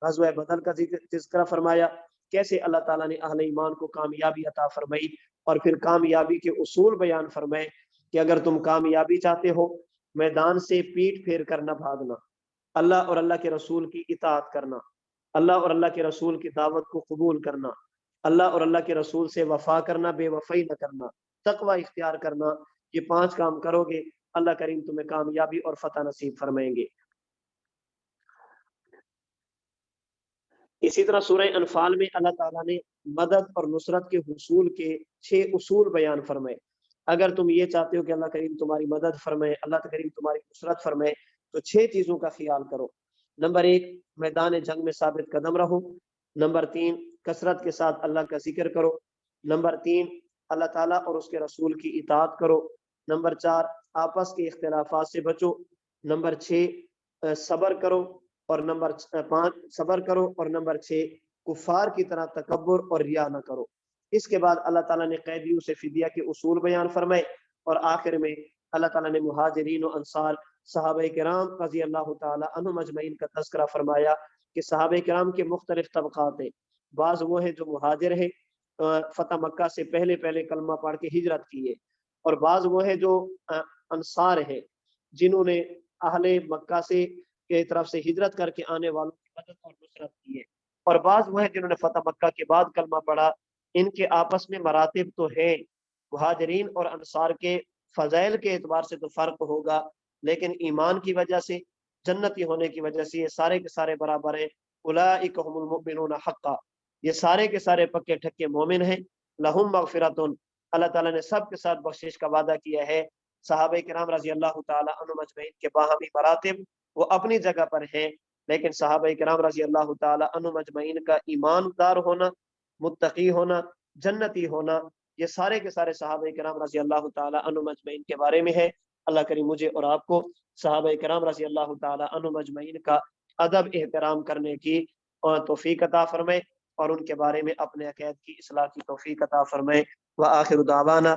غزوہ بدر کا تذکرہ فرمایا، کیسے اللہ تعالیٰ نے اہل ایمان کو کامیابی عطا فرمائی، اور پھر کامیابی کے اصول بیان فرمائے کہ اگر تم کامیابی چاہتے ہو، میدان سے پیٹ پھیر کر نہ بھاگنا، اللہ اور اللہ کے رسول کی اطاعت کرنا، اللہ اور اللہ کے رسول کی دعوت کو قبول کرنا، اللہ اور اللہ کے رسول سے وفا کرنا، بے وفائی نہ کرنا، تقوی اختیار کرنا۔ یہ 5 کام کرو گے، اللہ کریم تمہیں کامیابی اور فتح نصیب فرمائیں گے۔ اسی طرح سورہ انفال میں اللہ تعالیٰ نے مدد اور نصرت کے حصول کے 6 اصول بیان فرمائے۔ اگر تم یہ چاہتے ہو کہ اللہ کریم تمہاری مدد فرمائے، اللہ کریم تمہاری نصرت فرمائے، تو 6 چیزوں کا خیال کرو۔ نمبر 1، میدان جنگ میں ثابت قدم رہو۔ نمبر 3، کثرت کے ساتھ اللہ کا ذکر کرو۔ نمبر 3، اللہ تعالیٰ اور اس کے رسول کی اطاعت کرو۔ نمبر 4، آپس کے اختلافات سے بچو۔ نمبر 6، صبر کرو۔ اور نمبر 5، صبر کرو۔ اور نمبر 6، کفار کی طرح تکبر اور ریا نہ کرو۔ اس کے بعد اللہ تعالیٰ نے قیدیوں سے فدیہ کے اصول بیان فرمائے، اور آخر میں اللہ تعالیٰ نے مہاجرین و انصار صحابہ کرام رضی اللہ تعالیٰ عنہم اجمعین کا تذکرہ فرمایا کہ صحابہ کرام کے مختلف طبقات ہیں۔ بعض وہ ہیں جو مہاجر ہیں، فتح مکہ سے پہلے پہلے کلمہ پڑھ کے ہجرت کی ہے، اور بعض وہ ہیں جو انصار ہیں جنہوں نے اہل مکہ سے کی طرف سے ہجرت کر کے آنے والوں کی مدد اور نصرت کی ہے، اور بعض وہ ہیں جنہوں نے فتح مکہ کے بعد کلمہ پڑھا۔ ان کے آپس میں مراتب تو ہے، مہاجرین اور انصار کے فضائل کے اعتبار سے تو فرق ہوگا، لیکن ایمان کی وجہ سے، جنتی ہونے کی وجہ سے یہ سارے کے سارے برابر ہیں۔ اولئک هم المؤمنون حقا، یہ سارے کے سارے پکے ٹھکے مومن ہیں۔ لہم مغفرتن، اللہ تعالیٰ نے سب کے ساتھ بخشش کا وعدہ کیا ہے۔ صحابہ کرام رضی اللہ تعالیٰ عنہم اجمعین کے باہمی مراتب وہ اپنی جگہ پر ہیں، لیکن صحابہ کرام رضی اللہ تعالیٰ عنہم اجمعین کا ایماندار ہونا، متقی ہونا، جنتی ہونا، یہ سارے کے سارے صحابہ کرام رضی اللہ تعالیٰ عنہم اجمعین کے بارے میں ہے۔ اللہ کریم مجھے اور آپ کو صحابہ کرام رضی اللہ تعالیٰ عنہم اجمعین کا ادب احترام کرنے کی توفیق عطا فرمائے، اور ان کے بارے میں اپنے عقائد کی اصلاح کی توفیق عطا فرمائے۔ وآخر دعوانا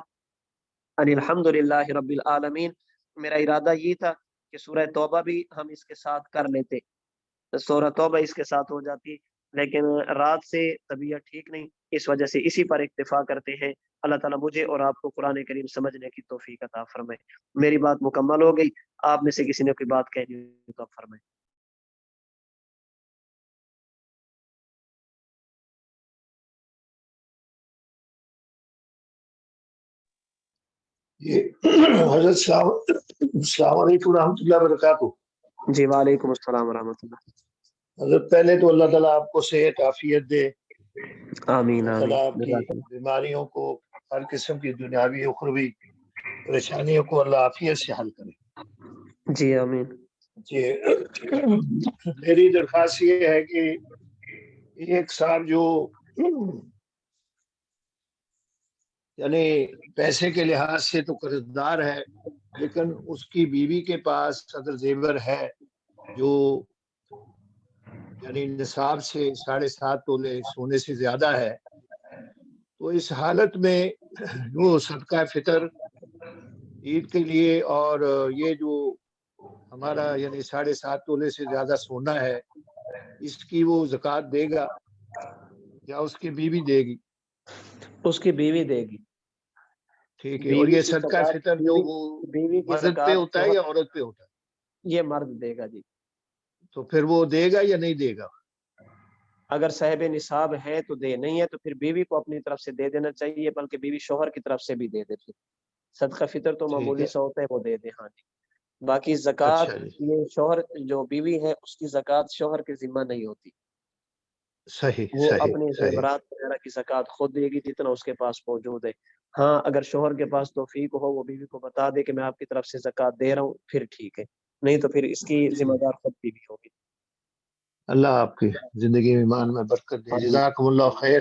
ان الحمد للہ رب العالمین۔ میرا ارادہ یہ تھا کہ سورہ توبہ بھی ہم اس کے ساتھ کر لیتے، سورہ توبہ اس کے ساتھ ہو جاتی، لیکن رات سے طبیعت ٹھیک نہیں، اس وجہ سے اسی پر اکتفا کرتے ہیں۔ اللہ تعالیٰ مجھے اور آپ کو قرآن کریم سمجھنے کی توفیق عطا فرمائے۔ میری بات مکمل ہو گئی، آپ میں سے کسی نے کوئی بات کہنی ہو تو آپ فرمائیں۔ حضرت السلام علیکم ورحمۃ اللہ وبرکاتہ۔ جی وعلیکم السلام ورحمۃ اللہ۔ حضرت پہلے تو اللہ تعالیٰ آپ کو صحت عافیت دے، آمین اللہ آمین، تعالیٰ آپ کی جزاک اللہ۔ بیماریوں کو، ہر قسم کی دنیاوی اخروی پریشانیوں کو اللہ عافیت سے حل کرے۔ جی آمین۔ جی میری درخواست یہ ہے کہ ایک صاحب جو یعنی پیسے کے لحاظ سے تو قرض دار ہے، لیکن اس کی بیوی کے پاس صدر زیور ہے جو یعنی نصاب سے 7.5 تولے سونے سے زیادہ ہے، تو اس حالت میں وہ صدقہ فطر عید کے لیے اور یہ جو ہمارا یعنی 7.5 تولے سے زیادہ سونا ہے، اس کی وہ زکوٰۃ دے گا یا اس کی بیوی دے گی؟ اس کی بیوی دے گی۔ ٹھیک ہے، اور یہ صدقہ فطر جو وہ بیوی کی مرد پہ ہوتا ہے یا عورت پہ ہوتا ہے؟ یہ مرد دے گا جی۔ تو پھر وہ دے گا یا نہیں دے گا؟ اگر صاحب نصاب ہے تو دے، نہیں ہے تو پھر بیوی کو اپنی طرف سے دے دینا چاہیے، بلکہ بیوی شوہر کی طرف سے بھی دے دے۔ پھر صدقہ فطر تو معمولی سا ہوتا ہے، وہ دے دے، ہاں جی۔ باقی زکوٰۃ یہ شوہر، جو بیوی ہے اس کی زکوٰۃ شوہر کے ذمہ نہیں ہوتی، صحیح وہ صحیح اپنے صحیح زیورات وغیرہ کی زکوٰۃ خود دے گی جتنا اس کے پاس موجود ہے۔ ہاں اگر شوہر کے پاس توفیق ہو، وہ بیوی کو بتا دے کہ میں آپ کی طرف سے زکوٰۃ دے رہا ہوں، پھر ٹھیک ہے، نہیں تو پھر اس کی ذمہ دار خود بیوی ہوگی۔ اللہ آپ کی زندگی میں ایمان میں برکت دے۔ جزاکم اللہ خیر۔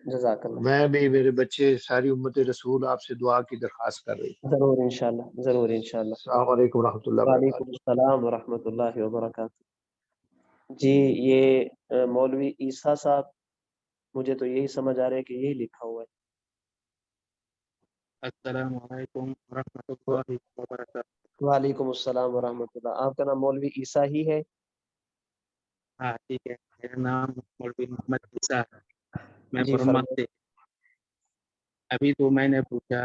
جزاک اللہ۔ میں بھی، میرے بچے، ساری امت رسول آپ سے دعا کی درخواست کر رہی ہیں۔ ضرور انشاءاللہ، ضرور انشاءاللہ۔ السلام علیکم ورحمۃ اللہ وبرکاتہ۔ وعلیکم السلام ورحمۃ اللہ وبرکاتہ۔ جی یہ مولوی عیسیٰ صاحب، مجھے تو یہی سمجھ آ رہا ہے کہ یہی لکھا ہوا ہے۔ السلام علیکم ورحمۃ اللہ وبرکاتہ۔ وعلیکم السلام ورحمۃ اللہ۔ آپ کا نام مولوی عیسیٰ ہی ہے؟ ہاں ٹھیک ہے، میرا نام مولوی محمد عیسیٰ ہے، میں جی برما سے۔ ابھی تو میں نے پوچھا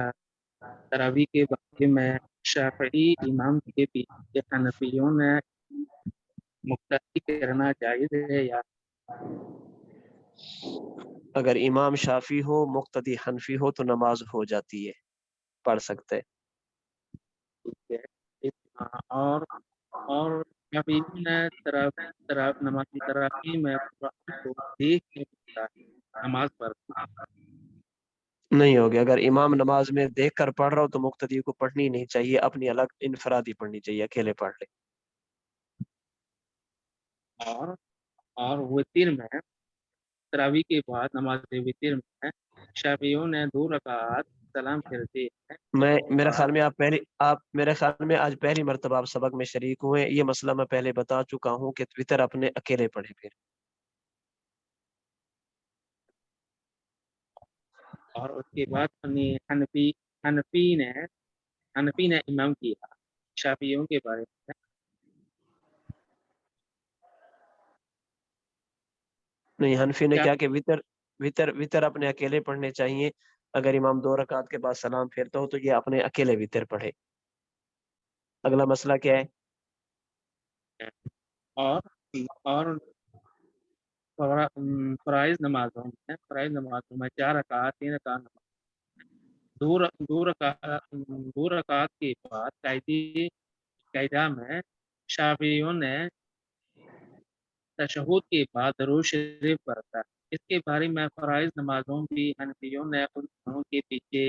تراویح کے بارے میں، شافعی امام کے پیچھے حنفیوں نے مقتدی کرنا جائز ہے یا؟ اگر امام شافعی ہو، مقتدی حنفی ہو تو نماز ہو جاتی ہے، پڑھ سکتے۔ ٹھیک ہے، اور شافعیوں نے نماز تراویح میں قرآن کو دیکھ کے پڑھتا ہے، نماز پڑھتا ہے۔ نہیں ہوگی، اگر امام نماز میں دیکھ کر پڑھ رہا ہو تو مقتدی کو پڑھنی نہیں چاہیے، اپنی الگ انفرادی پڑھنی چاہیے، اکیلے پڑھ لے۔ اور وتر میں، تراویح کے بعد نماز وتر میں شافعیوں نے 2 رکعات سلام پھیرتے ہیں۔ میرے خیال میں آج پہلی مرتبہ آپ سبق میں شریک ہوئے، یہ مسئلہ میں پہلے بتا چکا ہوں کہ وتر اپنے اکیلے پڑھے پھر۔ اور اس کے بعد حنفی نے امام کیا شافعیوں کے بارے میں۔ نہیں، حنفی نے کیا کہ وتر اپنے اکیلے پڑھنے چاہیے، اگر امام 2 رکعات کے بعد سلام پھیرتا ہو تو یہ اپنے اکیلے وتر پڑھے۔ اگلا مسئلہ کیا ہے؟ ہیں اور فرائض نمازوں میں 4 رکعت 3 رکعت دو رکعت کے بعد قاعدہ میں شافعیوں نے تشہد کے بعد درود شریف پڑھتا ہے۔ اس کے بارے میں فرائض نمازوں بھی حنفیوں نے ان کے پیچھے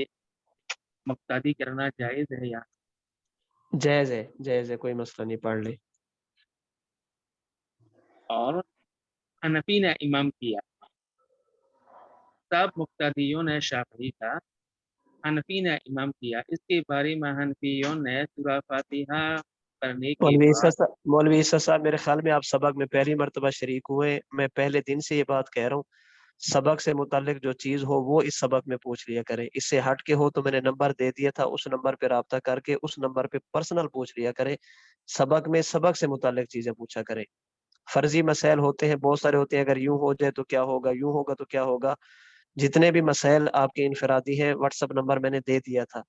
مقتدی کرنا جائز ہے یا جائز ہے، کوئی مسئلہ نہیں، پڑھ لے۔ اور حنفی نے امام کیا، سب مقتدیوں نے شافعی تھا، حنفی نے امام کیا۔ اس کے بارے میں حنفیوں نے سورہ فاتحہ کرنے کے بعد مولوی عیسیٰ صاحب، میرے خیال میں آپ سبق میں پہلی مرتبہ شریک ہوئے، میں پہلے دن سے یہ بات کہہ رہا ہوں، سبق سے متعلق جو چیز ہو وہ اس سبق میں پوچھ لیا کریں، اس سے ہٹ کے ہو تو میں نے نمبر دے دیا تھا، اس نمبر پہ رابطہ کر کے اس نمبر پہ پرسنل پوچھ لیا کریں، سبق میں سبق سے متعلق چیزیں پوچھا کریں۔ فرضی مسائل ہوتے ہیں، بہت سارے ہوتے ہیں، اگر یوں ہو جائے تو کیا ہوگا، یوں ہوگا تو کیا ہوگا، جتنے بھی مسائل آپ کے انفرادی ہیں واٹس اپ نمبر میں نے دے دیا تھا،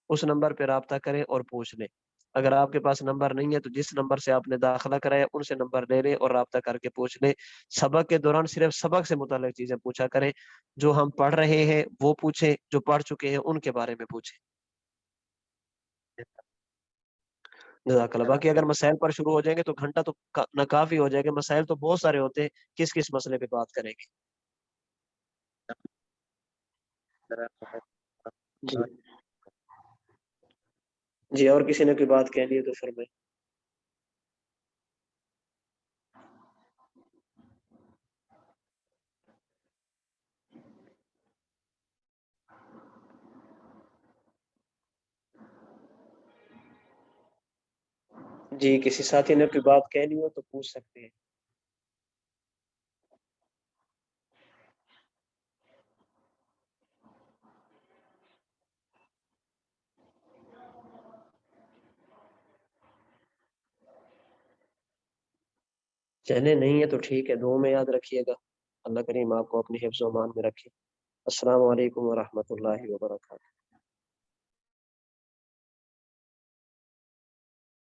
اس نمبر پہ رابطہ کریں اور پوچھ لیں۔ اگر آپ کے پاس نمبر نہیں ہے تو جس نمبر سے آپ نے داخلہ کرایا ان سے نمبر لے لیں اور رابطہ کر کے پوچھ لیں۔ سبق کے دوران صرف سبق سے متعلق چیزیں پوچھا کریں، جو ہم پڑھ رہے ہیں وہ پوچھیں، جو پڑھ چکے ہیں ان کے بارے میں پوچھیں۔ جزاک اللہ۔ باقی اگر مسائل پر شروع ہو جائیں گے تو گھنٹہ تو ناکافی ہو جائے گا، مسائل تو بہت سارے ہوتے ہیں، کس کس مسئلے پہ بات کریں گے؟ جی جی، اور کسی نے کوئی بات کہنی ہے تو فرمائیں۔ جی، کسی ساتھی نے کوئی بات کہنی ہو تو پوچھ سکتے ہیں۔ چلے نہیں ہے تو ٹھیک ہے، دعا میں یاد رکھیے گا، اللہ کریم آپ کو اپنی حفظ و امان میں رکھے۔ السلام علیکم ورحمۃ اللہ وبرکاتہ۔